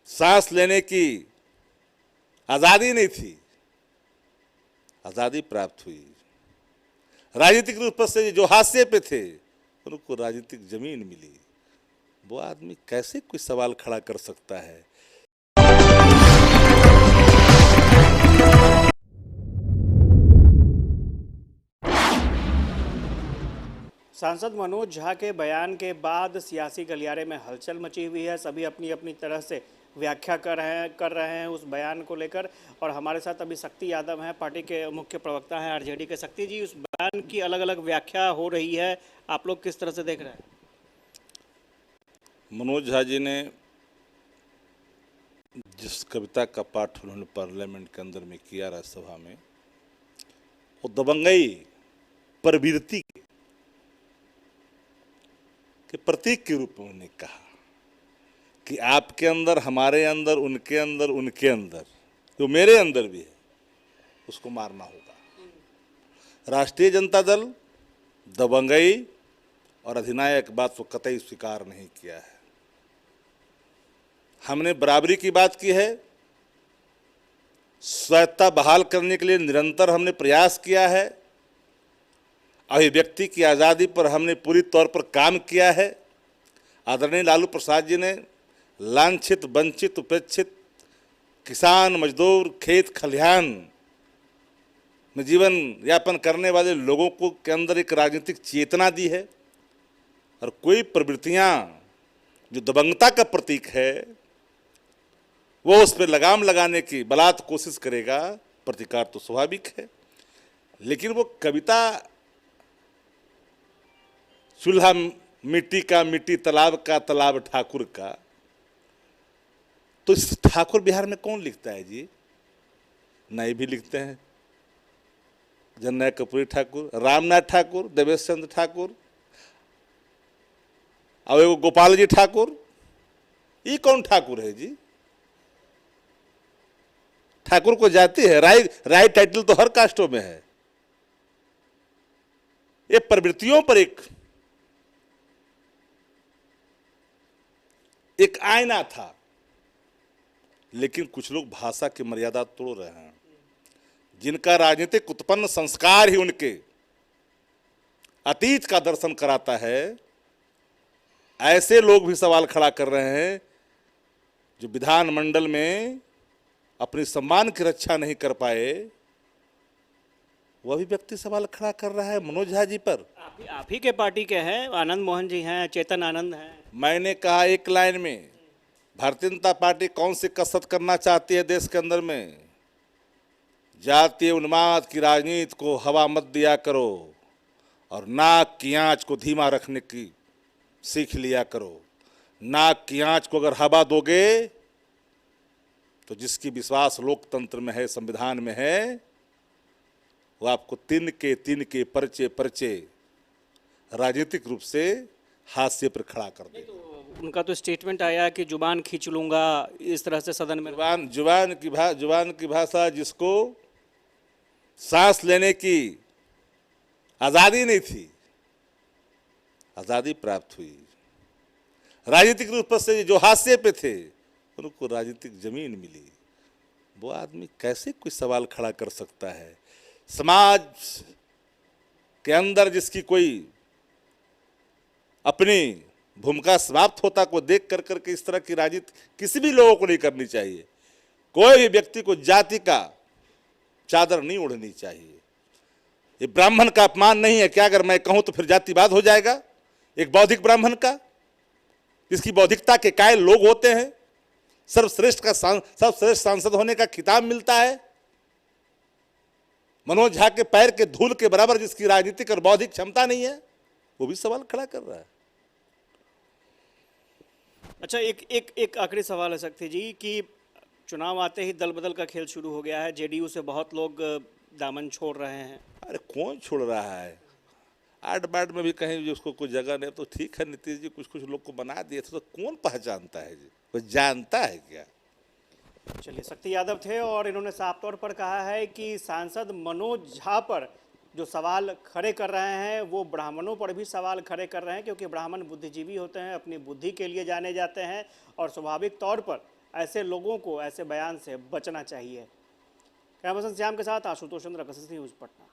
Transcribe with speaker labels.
Speaker 1: सांस लेने की आज़ादी नहीं थी, आज़ादी प्राप्त हुई। राजनीतिक रूप से जो हाशिए पे थे उनको राजनीतिक जमीन मिली। वो आदमी कैसे कोई सवाल खड़ा कर सकता है?
Speaker 2: सांसद मनोज झा के बयान के बाद सियासी गलियारे में हलचल मची हुई है। सभी अपनी अपनी तरह से व्याख्या कर रहे हैं उस बयान को लेकर। और हमारे साथ अभी शक्ति यादव हैं, पार्टी के मुख्य प्रवक्ता हैं आरजेडी के। शक्ति जी, उस बयान की अलग अलग व्याख्या हो रही है, आप लोग किस तरह से देख रहे हैं?
Speaker 1: मनोज झा जी ने जिस कविता का पाठ उन्होंने पार्लियामेंट के अंदर में किया, राज्यसभा में, वो दबंगई प्रवृत्ति के प्रतीक के रूप में उन्होंने कहा कि आपके अंदर, हमारे अंदर, उनके अंदर, उनके अंदर, जो मेरे अंदर भी है, उसको मारना होगा। राष्ट्रीय जनता दल दबंगई और अधिनायक बात को कतई स्वीकार नहीं किया है। हमने बराबरी की बात की है, स्वायत्तता बहाल करने के लिए निरंतर हमने प्रयास किया है, अभिव्यक्ति की आज़ादी पर हमने पूरी तौर पर काम किया है। आदरणीय लालू प्रसाद जी ने लांछित, वंचित, उपेक्षित किसान, मजदूर, खेत खलिहान में जीवन यापन करने वाले लोगों को के अंदर एक राजनीतिक चेतना दी है। और कोई प्रवृत्तियां जो दबंगता का प्रतीक है वो उस पर लगाम लगाने की बलात् कोशिश करेगा, प्रतिकार तो स्वाभाविक है। लेकिन वो कविता चूल्हा मिट्टी का, मिट्टी तालाब का, तालाब ठाकुर का, तो इस ठाकुर बिहार में कौन लिखता है जी? नए भी लिखते हैं, जननायक कपूरी ठाकुर, रामनाथ ठाकुर, देवेश चंद्र ठाकुर और एगो गोपाल जी ठाकुर। ये कौन ठाकुर है जी? ठाकुर को जाति है, राय टाइटल तो हर कास्टों में है। ये प्रवृत्तियों पर एक आईना था, लेकिन कुछ लोग भाषा की मर्यादा तोड़ रहे हैं। जिनका राजनीतिक उत्पन्न संस्कार ही उनके अतीत का दर्शन कराता है, ऐसे लोग भी सवाल खड़ा कर रहे हैं जो विधानमंडल में अपने सम्मान की रक्षा नहीं कर पाए। वह भी व्यक्ति सवाल खड़ा कर रहा है मनोज झा जी पर।
Speaker 2: आप ही के पार्टी के हैं, आनंद मोहन जी हैं, चेतन आनंद हैं।
Speaker 1: मैंने कहा एक लाइन में, भारतीय जनता पार्टी कौन सी कसरत करना चाहती है देश के अंदर में? जातीय उन्माद की राजनीति को हवा मत दिया करो और नाक की आंच को धीमा रखने की सीख लिया करो। नाक की आंच को अगर हवा दोगे तो जिसकी विश्वास लोकतंत्र में है, संविधान में है, वो आपको तिनके पर्चे राजनीतिक रूप से हाशिए पर खड़ा कर दे।
Speaker 2: तो उनका तो स्टेटमेंट आया कि जुबान खींच लूंगा, इस तरह से सदन में।
Speaker 1: जुबान की भाषा जिसको सांस लेने की आज़ादी नहीं थी, आज़ादी प्राप्त हुई। राजनीतिक रूप से जो हाशिए पे थे उनको राजनीतिक जमीन मिली। वो आदमी कैसे कोई सवाल खड़ा कर सकता है? समाज के अंदर जिसकी कोई अपनी भूमिका समाप्त होता को देख कर करके इस तरह की राजनीति किसी भी लोगों को नहीं करनी चाहिए। कोई भी व्यक्ति को जाति का चादर नहीं ओढ़नी चाहिए। ये ब्राह्मण का अपमान नहीं है क्या? अगर मैं कहूं तो फिर जातिवाद हो जाएगा। एक बौद्धिक ब्राह्मण का, जिसकी बौद्धिकता के कायल लोग होते हैं, सर्वश्रेष्ठ सांसद होने का खिताब मिलता है। मनोज झा के पैर के धूल के बराबर जिसकी राजनीतिक और बौद्धिक क्षमता नहीं है, वो भी सवाल खड़ा कर रहा है।
Speaker 2: अच्छा, एक आखिरी सवाल है शक्ति जी कि चुनाव आते ही दल बदल का खेल शुरू हो गया है। जेडीयू से बहुत लोग दामन छोड़ रहे हैं।
Speaker 1: अरे कौन छोड़ रहा है? आठ बाट में भी कहीं उसको कोई जगह नहीं, तो ठीक है, नीतीश जी कुछ कुछ लोग को बना दिए थे, तो कौन पहचानता है जी? कोई जानता है क्या?
Speaker 2: चलिए, शक्ति यादव थे और इन्होंने साफ तौर पर कहा है कि सांसद मनोज झा पर जो सवाल खड़े कर रहे हैं वो ब्राह्मणों पर भी सवाल खड़े कर रहे हैं, क्योंकि ब्राह्मण बुद्धिजीवी होते हैं, अपनी बुद्धि के लिए जाने जाते हैं और स्वाभाविक तौर पर ऐसे लोगों को ऐसे बयान से बचना चाहिए। कैमरा पर्सन श्याम के साथ आशुतोष चंद्र, कसस न्यूज़, पटना।